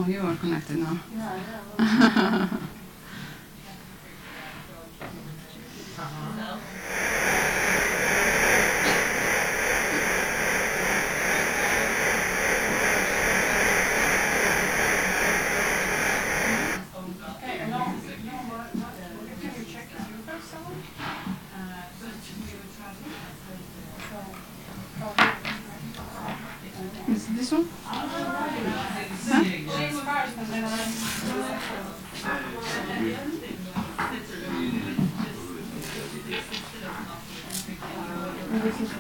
Oh, you are connected now. Yeah. Is it this one? Huh? This is the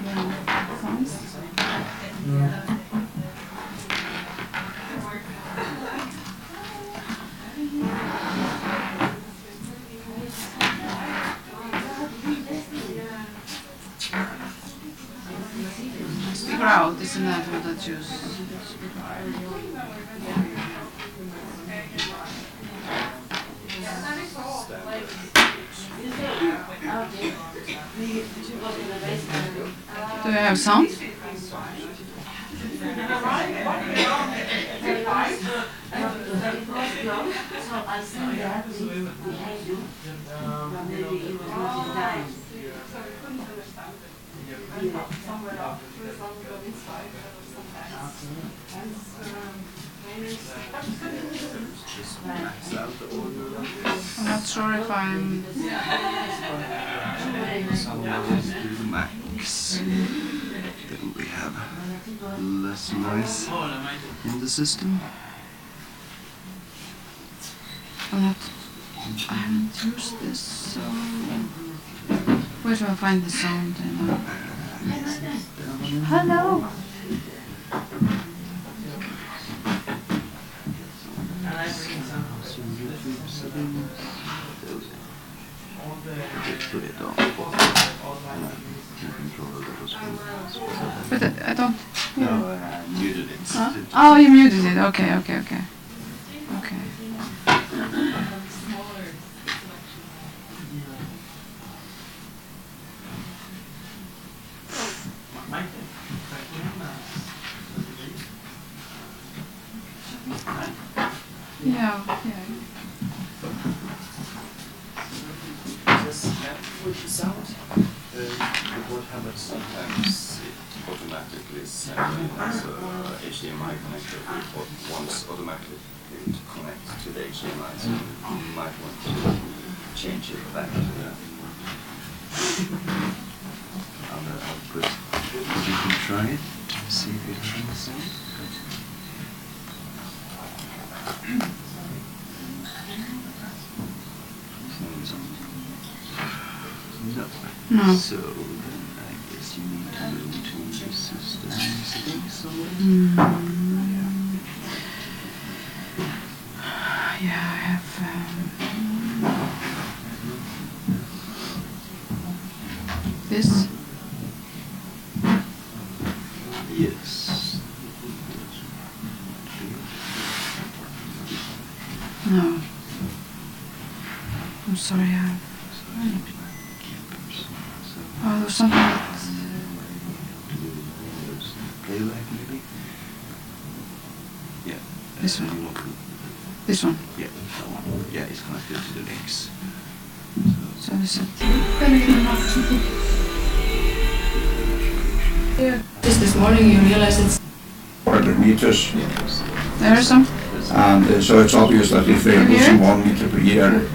sounds. Figure out, isn't that what I choose? Do you have sound? I'm not sure if I'm... Max. Then we have less noise in the system. I haven't used this, so... Where do I find the sound? Hello! Put it on. But I don't... No, muted it. Huh? Oh, you muted it. Okay. Yeah. With the sound, what happens sometimes it automatically sends as a HDMI connector, but once automatically it connects to the HDMI, so you might want to change it back to the other output. You can try it, see if it has the sound. No. So then I guess you need to move to the system settings somewhere. Yeah, I have... this? Yes. No. I'm sorry, oh, there's something else. Playback maybe? Yeah. This one. This one? Yeah, that one. Yeah, it's connected to the links. So is it... Just this morning you realize it's 400 meters, There is some? and so it's obvious that if they're losing 1 meter per year,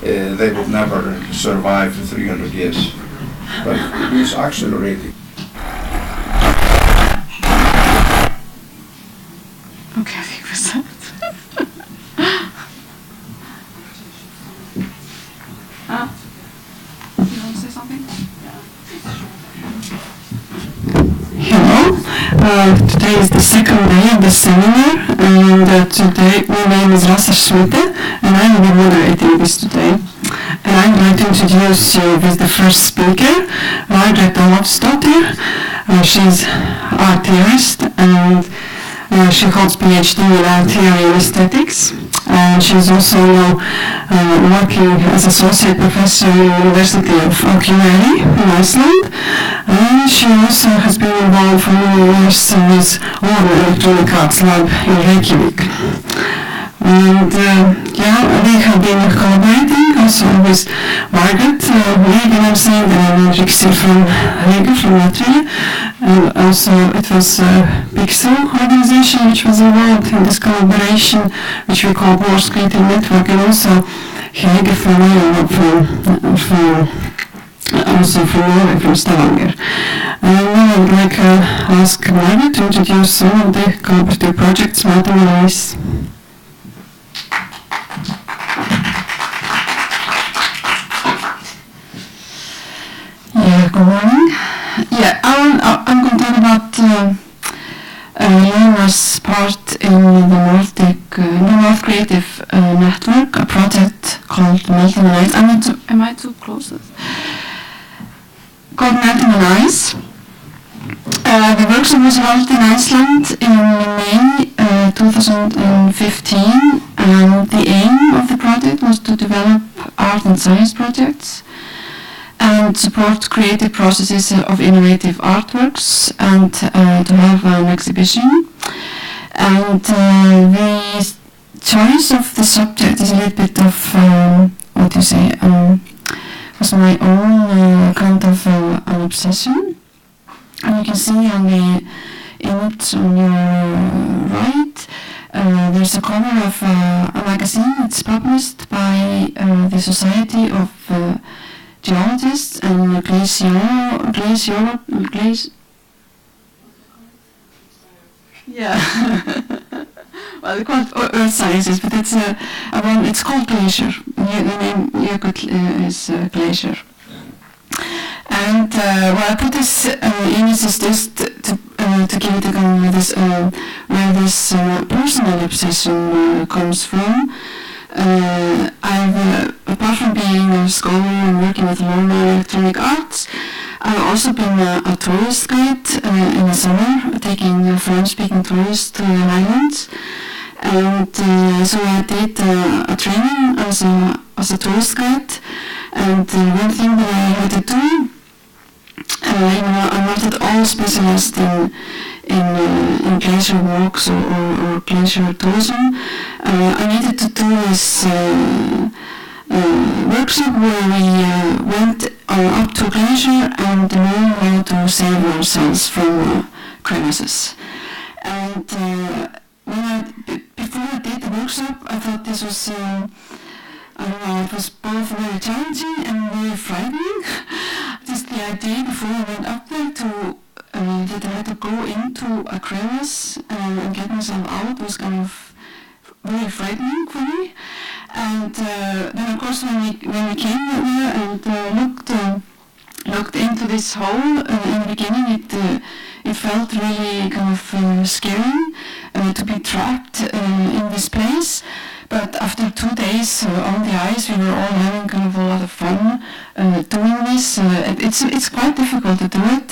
they would never survive 300 years. But it is accelerating. Okay, I think it was that. You want to say something? Hello, today is the second day of the seminar, and today my name is Rasa Schmidt, and I will be moderating this today. And I would like to introduce you with the first speaker, Margrét Ólafsdóttir. She's art theorist, and she holds PhD in art theory and aesthetics. And she's also working as associate professor in the University of Akureyri in Iceland. And she also has been involved for many years with World Electronic Arts Lab in Reykjavik. And we have been collaborating also with Margrét, and I'm saying that I'm Piksel from Latvia, and also it was Piksel organization which was involved in this collaboration, which we call World Creative Network, and also Hege from also from Norway, from Stavanger. And now I would like to ask Margrét to introduce some of the collaborative projects Martin Alice. Yeah, good morning. Yeah, I'm going to talk about Lena's part in the North Creative Network, a project called Melting on Ice. Am I too close? Called Melting on Ice. The workshop was held in Iceland in May 2015, and the aim of the project was to develop art and science projects and support creative processes of innovative artworks, and to have an exhibition. And the choice of the subject is a little bit of, was my own kind of an obsession. And you can see on the image on your right, there's a cover of a magazine. It's published by the Society of Geologists and well, they call it Earth Sciences, but it's it's called Glacier. The name Jökull is Glacier. And I put this image is just to give it a go with this where this personal obsession comes from. I've apart from being a scholar and working with Lorna electronic arts, I've also been a tourist guide in the summer, taking French-speaking tourists to the islands. And so I did a training as a tourist guide. And one thing that I had to do, I'm not at all specialized in glacier walks or glacier tourism. I needed to do this workshop where we went up to a glacier and learn how to save ourselves from crevasses. And before I did the workshop, I thought this was, it was both very challenging and very frightening. Just the idea before I went up there that I had to go into a crevice and get myself out was kind of very frightening for me. And then of course when we came there and looked into this hole in the beginning, it felt really kind of scary to be trapped in this place. But after 2 days on the ice, we were all having kind of a lot of fun doing this. It's quite difficult to do it,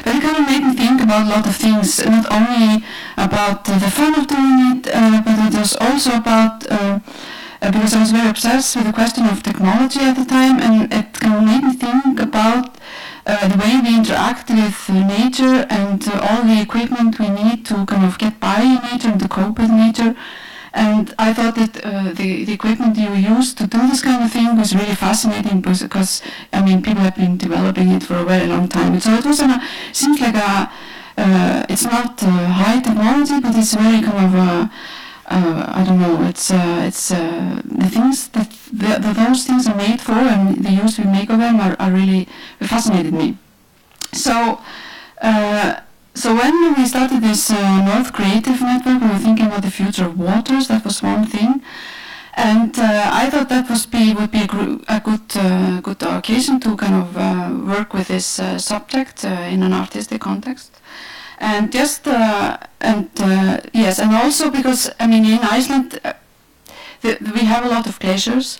but it kind of made me think about a lot of things, not only about the fun of doing it, but it was also about, because I was very obsessed with the question of technology at the time, and it kind of made me think about the way we interact with nature and all the equipment we need to kind of get by in nature and to cope with nature. And I thought that the equipment you use to do this kind of thing was really fascinating because people have been developing it for a very long time. And so it was seems like it's not high technology, but it's very kind of I don't know. It's the things that those things are made for, and the use we make of them are really fascinated me. So. So when we started this North Creative Network, we were thinking about the future of waters. That was one thing, and I thought that would be a good occasion to kind of work with this subject in an artistic context, and yes, and also because in Iceland we have a lot of glaciers.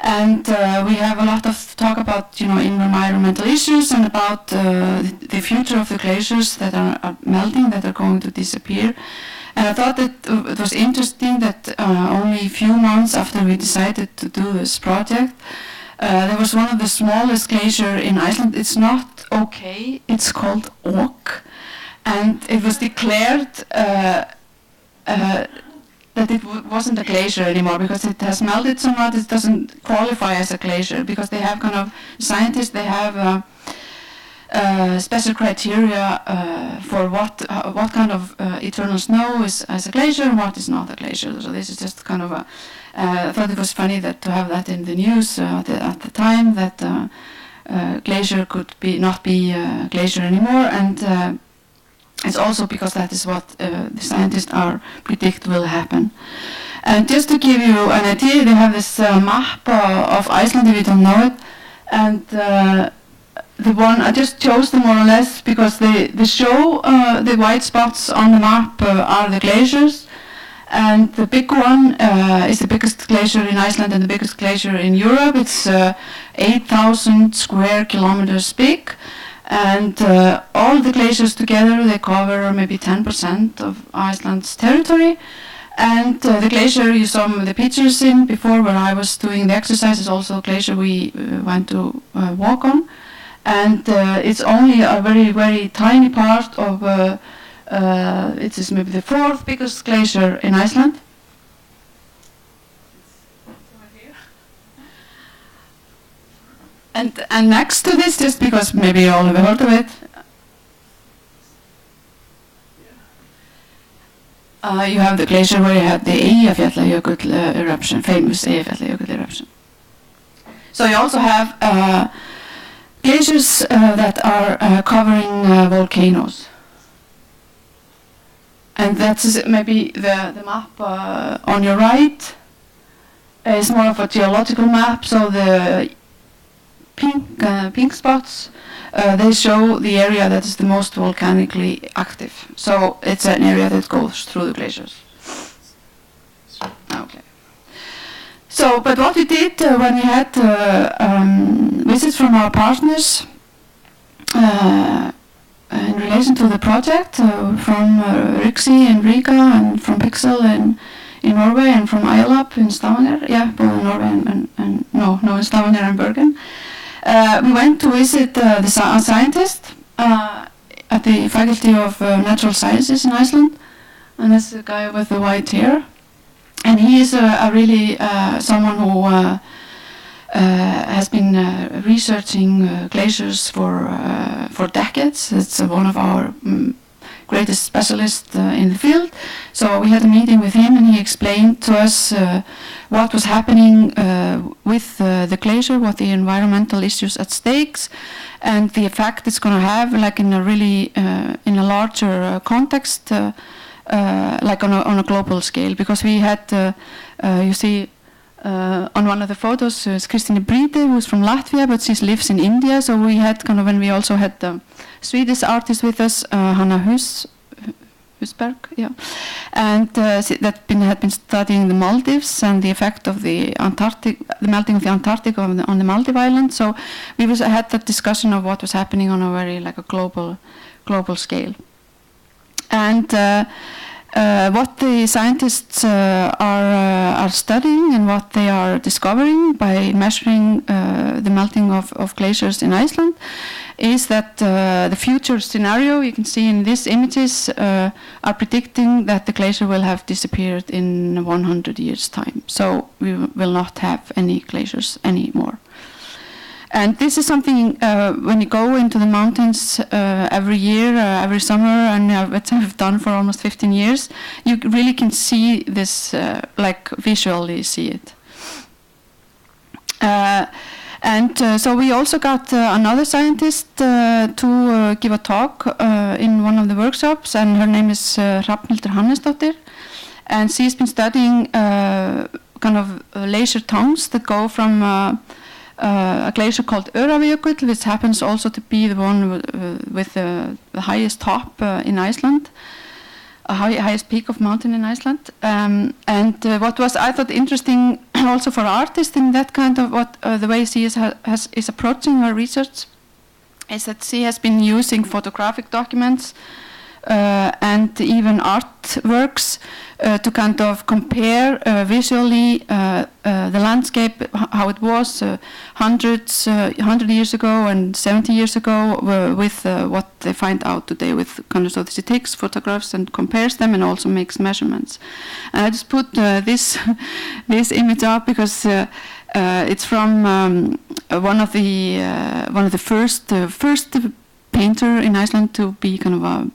And we have a lot of talk about, environmental issues and about the future of the glaciers that are melting, that are going to disappear. And I thought that it was interesting that only a few months after we decided to do this project, there was one of the smallest glaciers in Iceland. It's not okay, it's called Ok. And it was declared that it wasn't a glacier anymore because it has melted so much. It doesn't qualify as a glacier because they have kind of scientists. They have special criteria for what kind of eternal snow is as a glacier and what is not a glacier. So this is just kind of a. I thought it was funny that to have that in the news at the time that glacier could not be glacier anymore, and it's also because that is what the scientists predict will happen. And just to give you an idea, they have this map of Iceland if you don't know it, and the one I just chose them more or less because they show the white spots on the map are the glaciers. And the big one is the biggest glacier in Iceland and the biggest glacier in Europe. It's 8,000 square kilometers big. And all the glaciers together, they cover maybe 10% of Iceland's territory. And the glacier you saw the pictures in before where I was doing the exercise is also a glacier we went to walk on. And it's only a very, very tiny part of it is maybe the 4th biggest glacier in Iceland. And next to this, just because maybe you all have heard of it, you have the glacier where you had the Eyjafjallajökull eruption, famous Eyjafjallajökull eruption. So you also have glaciers that are covering volcanoes. And that's maybe the map on your right is more of a geological map. So the pink spots, they show the area that is the most volcanically active. So it's an area that goes through the glaciers. Okay. So, but what we did when we had visits from our partners, in relation to the project from Rixi in Riga and from Piksel in Norway and from ILAB in Stavanger, both in Norway and in Stavanger and Bergen. We went to visit the scientist at the Faculty of Natural Sciences in Iceland, and that's the guy with the white hair. And he is a really someone who has been researching glaciers for decades. It's one of our greatest specialists in the field. So we had a meeting with him, and he explained to us what was happening with the glacier, what the environmental issues at stake, and the effect it's going to have, like in a really in a larger context, like on a global scale. Because we had, you see. On one of the photos is Kristina Bride, who's from Latvia, but she lives in India. So we had kind of, when we also had the Swedish artist with us, Hanna Husberg, and that had been studying the Maldives and the effect of the melting of the Antarctic on the Maldive Islands. So we had that discussion of what was happening on a very like a global scale, and. What the scientists are studying and what they are discovering by measuring the melting of glaciers in Iceland is that the future scenario you can see in these images are predicting that the glacier will have disappeared in 100 years' time. So we will not have any glaciers anymore. And this is something when you go into the mountains every year, every summer, and which I've done for almost 15 years, you really can see this, like visually see it. So we also got another scientist to give a talk in one of the workshops, and her name is Hrafnhildur Hannesdóttir, and she's been studying kind of laser tongues that go from a glacier called Öræfajökull, which happens also to be the one with the highest top in Iceland, highest peak of mountain in Iceland. What was I thought interesting also for artists in that kind of the way she is approaching her research is that she has been using photographic documents and even artworks to kind of compare visually the landscape, how it was 100 years ago and 70 years ago with what they find out today with kind of, so he takes photographs and compares them and also makes measurements. And I just put this image up because it's from one of the first painter in Iceland to be kind of a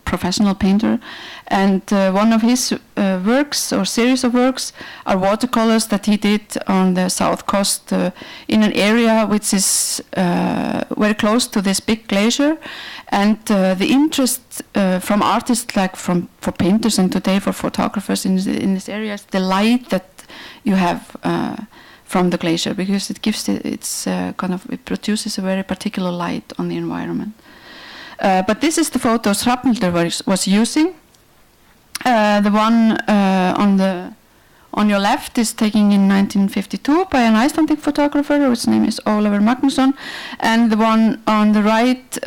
professional painter, and one of his works or series of works are watercolors that he did on the south coast in an area which is very close to this big glacier. And the interest from artists, like for painters and today for photographers in this area, is the light that you have from the glacier, because it gives it produces a very particular light on the environment. But this is the photo Hrafnhildur was using. The one on your left is taken in 1952 by an Icelandic photographer whose name is Ólafur Magnússon, and the one on the right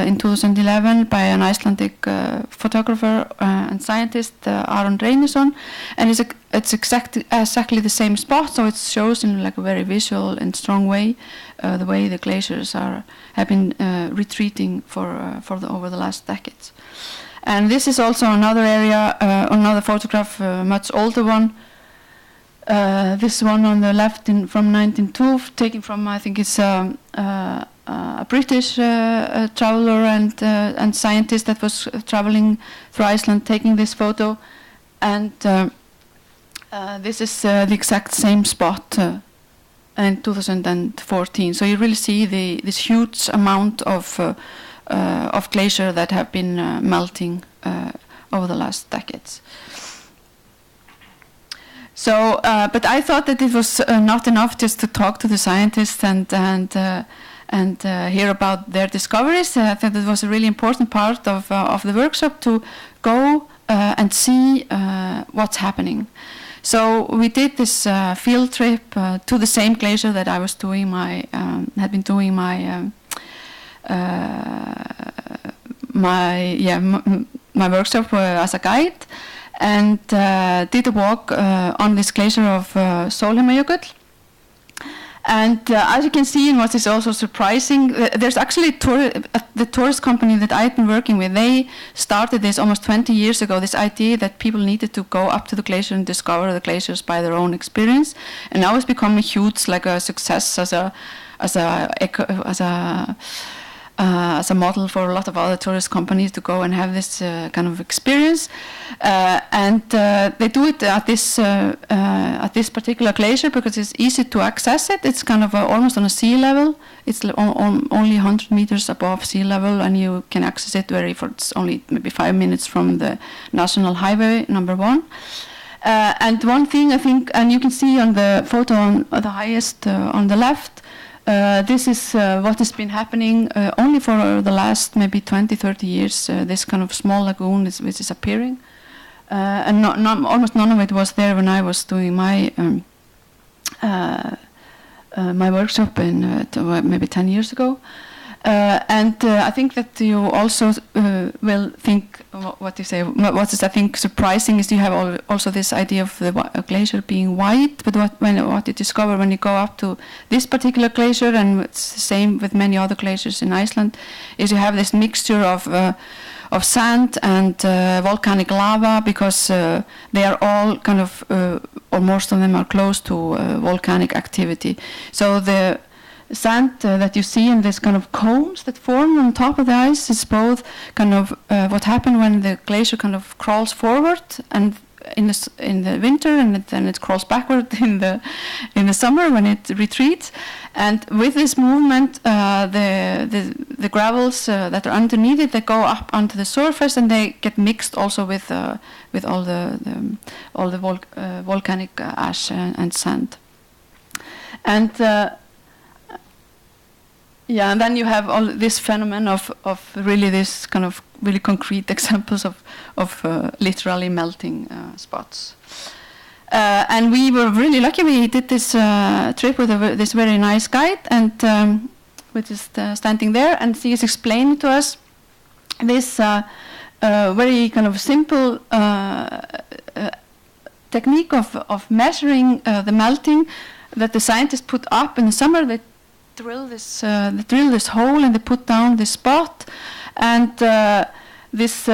in 2011 by an Icelandic photographer and scientist, Aron Reynisson, and it's exactly the same spot, so it shows in like a very visual and strong way the way the glaciers have been retreating over the last decades. And this is also another area, another photograph, much older one. This one on the left from 1902, taken from, I think it's a British traveler and scientist that was traveling through Iceland, taking this photo. And this is the exact same spot in 2014. So you really see this huge amount of glacier that have been melting over the last decades. So, but I thought that it was not enough just to talk to the scientists and hear about their discoveries. I think it was a really important part of the workshop to go and see what's happening. So we did this field trip to the same glacier that I was doing had been doing my workshop as a guide. And did a walk on this glacier of Sólheimajökull. And as you can see, and what is also surprising, there's actually the tourist company that I've been working with. They started this almost 20 years ago, this idea that people needed to go up to the glacier and discover the glaciers by their own experience. And now it's become a huge, like a success as a model for a lot of other tourist companies to go and have this kind of experience, and they do it at this particular glacier because it's easy to access it. It's kind of almost on a sea level. It's only 100 meters above sea level, and you can access it it's only maybe 5 minutes from the National Highway #1. And one thing I think, and you can see on the photo on the highest on the left. This is what has been happening only for the last maybe 20-30 years. This kind of small lagoon which is appearing, and almost none of it was there when I was doing my my workshop maybe 10 years ago. And I think that you also will think what is I think surprising is you have also this idea of the glacier being white, but what you discover when you go up to this particular glacier, and it's the same with many other glaciers in Iceland, is you have this mixture of sand and volcanic lava, because they are all kind of or most of them are close to volcanic activity. So the sand that you see in this kind of cones that form on top of the ice is both kind of what happened when the glacier kind of crawls forward and in the winter, and then it crawls backward in the summer when it retreats. And with this movement, the gravels that are underneath it, they go up onto the surface, and they get mixed also with all the volcanic ash and sand. And and then you have all this phenomenon of really this kind of really concrete examples of literally melting spots. And we were really lucky. We did this trip with this very nice guide, and which is standing there, and he is explaining to us this very kind of simple technique of measuring the melting that the scientists put up in the summer. They drill this hole and they put down this spot, and this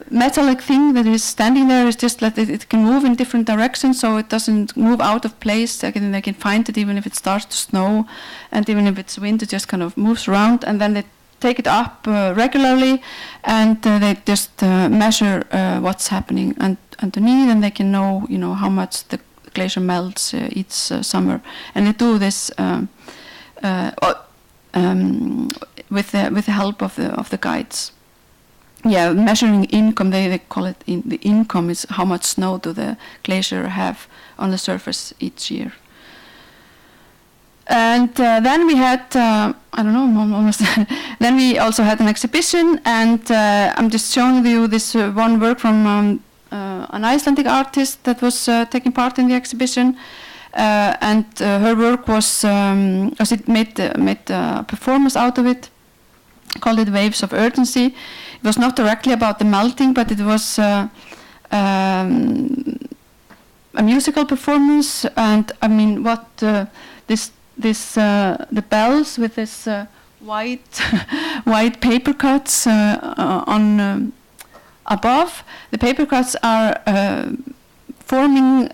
metallic thing that is standing there is just that it can move in different directions, so it doesn't move out of place. They can find it even if it starts to snow, and even if it's wind, it just kind of moves around. And then they take it up regularly, and they just measure what's happening underneath, and they can know, how much the glacier melts each summer. And they do this with the help of the guides. Yeah, measuring income, they call it the income is how much snow do the glacier have on the surface each year. And then we had, then we also had an exhibition, and I'm just showing you this one work from an Icelandic artist that was taking part in the exhibition. And her work was, it made a performance out of it, called it Waves of Urgency. It was not directly about the melting, but it was a musical performance. And I mean, what the bells with this white paper cuts on above. The paper cuts are forming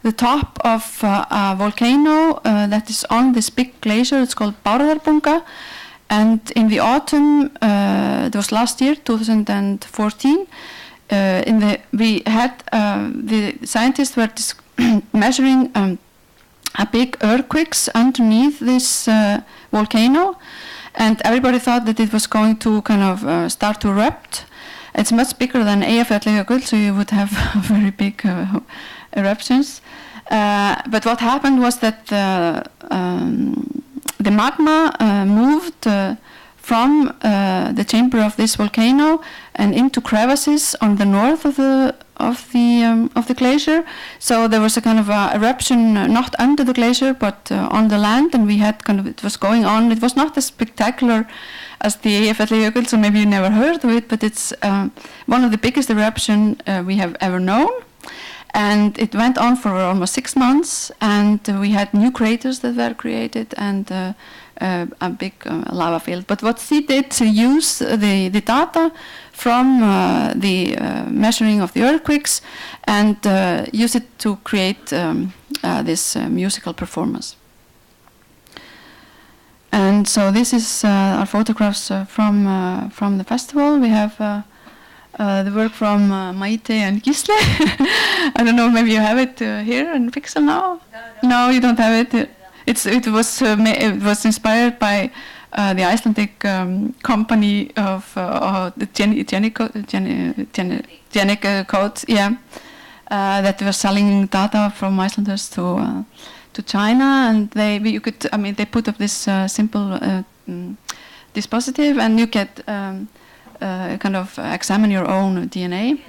the top of a volcano that is on this big glacier. It's called Bárðarbunga. And in the autumn, it was last year, 2014, we had the scientists were measuring a big earthquakes underneath this volcano, and everybody thought that it was going to kind of start to erupt. It's much bigger than Eyjafjallajökull, so you would have very big eruptions. But what happened was that the magma moved from the chamber of this volcano and into crevices on the north of the glacier. So there was a kind of eruption not under the glacier but on the land, and we had it was going on. It was not as spectacular as the Eyjafjallajökull, so maybe you never heard of it, but it's one of the biggest eruption we have ever known. And it went on for almost 6 months, and we had new craters that were created and a big lava field. But what she did to use the data from the measuring of the earthquakes and use it to create this musical performance. And so this is our photographs from the festival. We have the work from Maite and Gisle. I don't know, maybe you have it here in Piksel now? No, you don't have it. It was inspired by the Icelandic company of the Genic codes, that were selling data from Icelanders to China, and they put up this simple dispositive, and you get kind of examine your own DNA.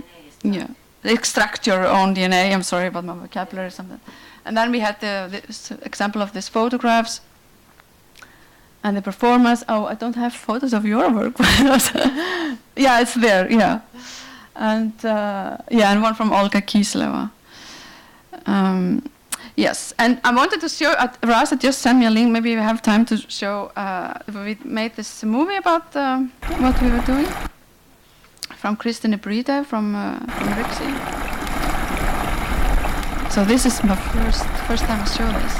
Extract your own DNA. I'm sorry about my vocabulary or something. And then we had this example of these photographs and the performance. Oh, I don't have photos of your work. Yeah, it's there. Yeah, and and one from Olga Kisleva. Yes, and I wanted to show. Rasa just sent me a link. Maybe we have time to show. We made this movie about what we were doing. From Kristine Bride from Rixi. So this is my first time I show this.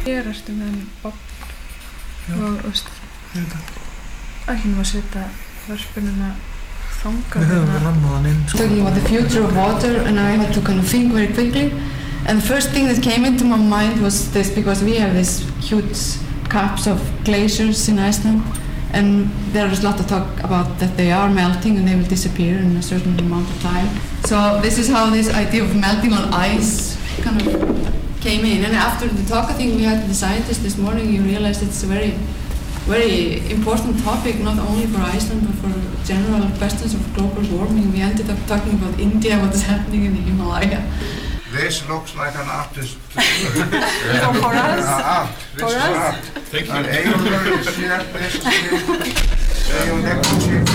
Hér ertu með Bob og Östur. Ætlum að setja vörspununa þangað. Við höfum rammaðan inn. Talking about the future of water, and I had to kind of think very quickly. And the first thing that came into my mind was this, because we have this huge caps of glaciers in Iceland, and there is a lot of talk about that they are melting and they will disappear in a certain amount of time. So this is how this idea of melting on ice kind of came in. And after the talk I think we had with the scientists this morning, you realized it's a very, very important topic, not only for Iceland but for general questions of global warming. We ended up talking about India, what is happening in the Himalaya. This looks like an artist. For us? Art. This is art. Thank you. And Eyjólfur is here. This is here. Eyjólfur is here.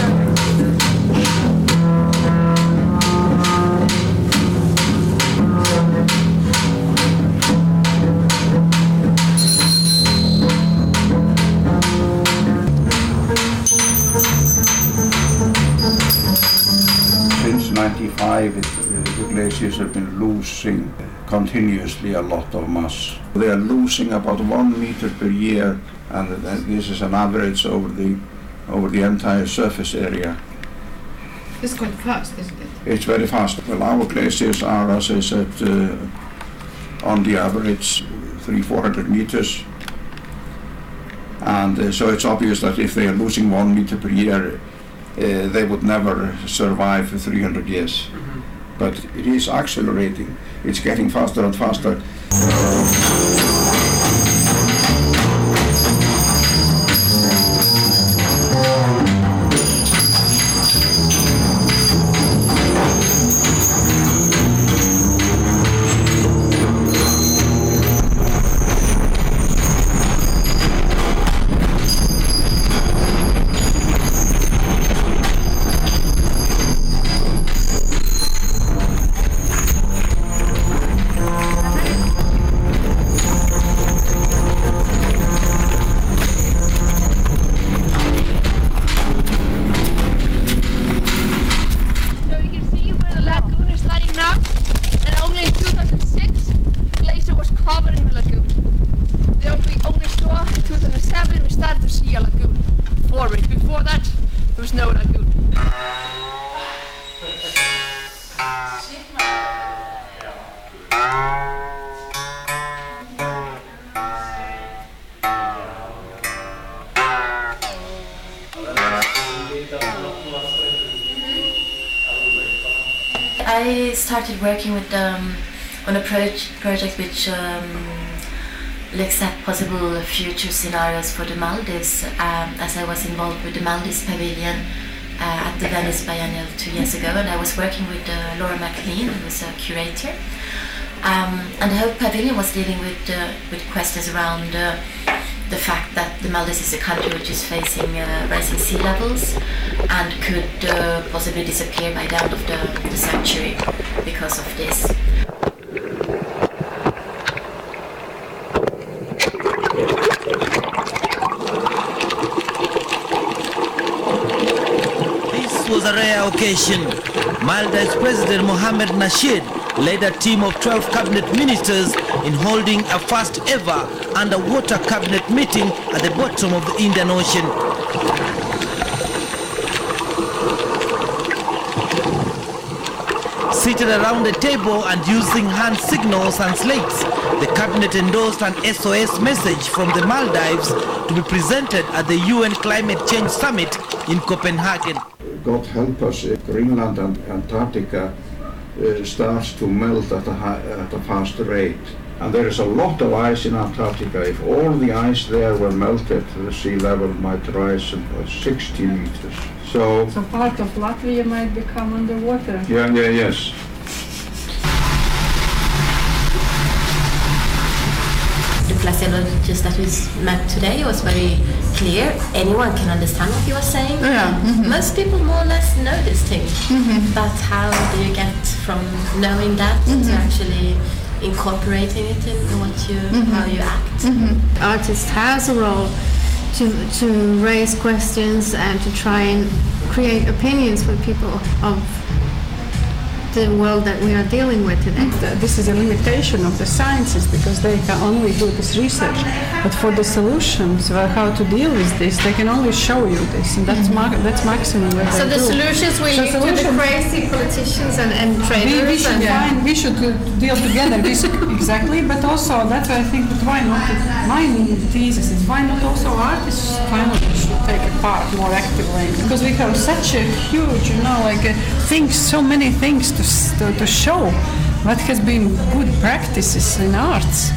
Since 95, the glaciers have been losing continuously a lot of mass. They are losing about 1 meter per year, and this is an average over the entire surface area. It's quite fast, isn't it? It's very fast. Well, our glaciers are, as I said, on the average 300-400 meters. And so it's obvious that if they are losing 1 meter per year, they would never survive for 300 years. But it is accelerating. It's getting faster and faster. I started working with on a project which looks at possible future scenarios for the Maldives, as I was involved with the Maldives Pavilion at the Venice Biennial 2 years ago, and I was working with Laura McLean, who was a curator. And the whole pavilion was dealing with questions around the fact that the Maldives is a country which is facing rising sea levels and could possibly disappear by the end of the century because of this. This was a rare occasion. Maldives President Mohamed Nasheed led a team of 12 cabinet ministers in holding a first ever underwater cabinet meeting at the bottom of the Indian Ocean. Seated around the table and using hand signals and slates, the cabinet endorsed an SOS message from the Maldives to be presented at the UN Climate Change Summit in Copenhagen. God help us if Greenland and Antarctica starts to melt at a fast rate. And there is a lot of ice in Antarctica. If all the ice there were melted, the sea level might rise 60 meters. So part of Latvia might become underwater. Yes. The glaciologist that we met today was very clear. Anyone can understand what he was saying. Yeah. Mm-hmm. Most people more or less know this thing. Mm-hmm. But how do you get from knowing that to actually incorporating it in what you, how you act? Mm-hmm. Artist has a role to raise questions and to try and create opinions for people of the world that we are dealing with today. This is a limitation of the sciences because they can only do this research, but for the solutions, how to deal with this, they can only show you this, and that's maximum what So they the do. solutions will lead to the crazy politicians and traders. We should deal together. exactly, but also that's why I think that why not, my thesis is why not also artists finally should take a part more actively, because we have such a huge, things, so many things to show what has been good practices in arts.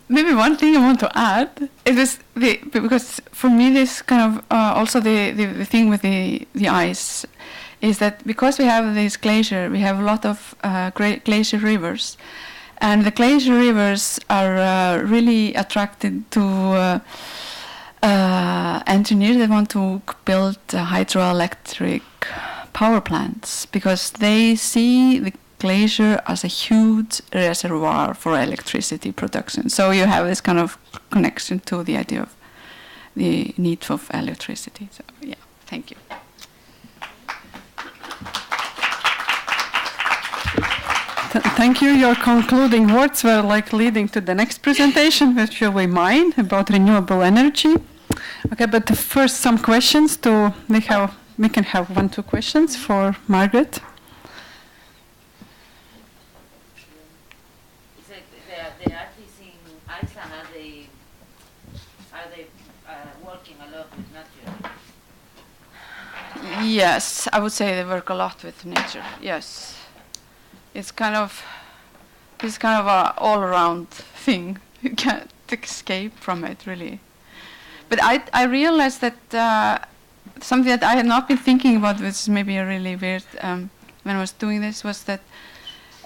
Maybe one thing I want to add is because for me this kind of also the thing with the ice is that because we have this glacier, we have a lot of glacier rivers, and the glacier rivers are really attracted to engineers that want to build hydroelectric power plants, because they see the glacier as a huge reservoir for electricity production. So you have this kind of connection to the idea of the need of electricity. So yeah, thank you. Thank you. Your concluding words were like leading to the next presentation, which will be mine, about renewable energy. Okay, but first some questions to we can have 1-2 questions for Margrét. The artists in Iceland, are they working a lot with nature? Yes, I would say they work a lot with nature. Yes, it's kind of a all-around thing. You can't escape from it, really. But I realized that something that I had not been thinking about, which is maybe a really weird when I was doing this, was that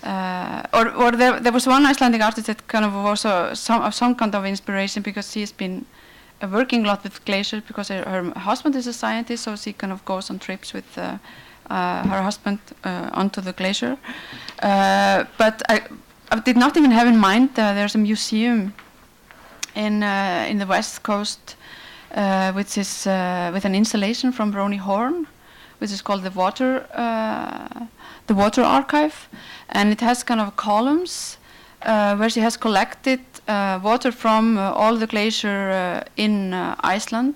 there was one Icelandic artist that kind of was some kind of inspiration, because she's been working a lot with glaciers, because her husband is a scientist, so she kind of goes on trips with her husband onto the glacier. But I did not even have in mind there's a museum in the West Coast, which is with an installation from Ronnie Horn, which is called the Water Archive, and it has kind of columns where she has collected water from all the glacier in Iceland,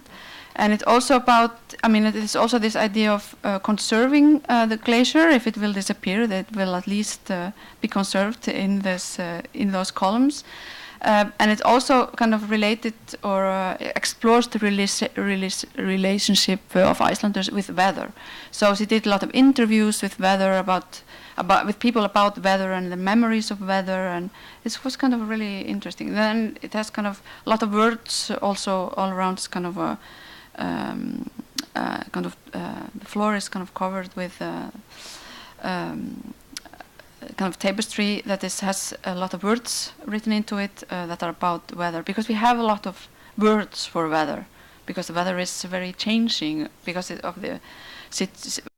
and it's also about. I mean, it is also this idea of conserving the glacier. If it will disappear, that will at least be conserved in those columns. And it also kind of related or explores the relationship of Icelanders with weather. So she did a lot of interviews with weather with people about weather and the memories of weather, and it was kind of really interesting. Then it has kind of a lot of words also all around. It's kind of a the floor is kind of covered with kind of tapestry that has a lot of words written into it that are about weather, because we have a lot of words for weather, because the weather is very changing because of the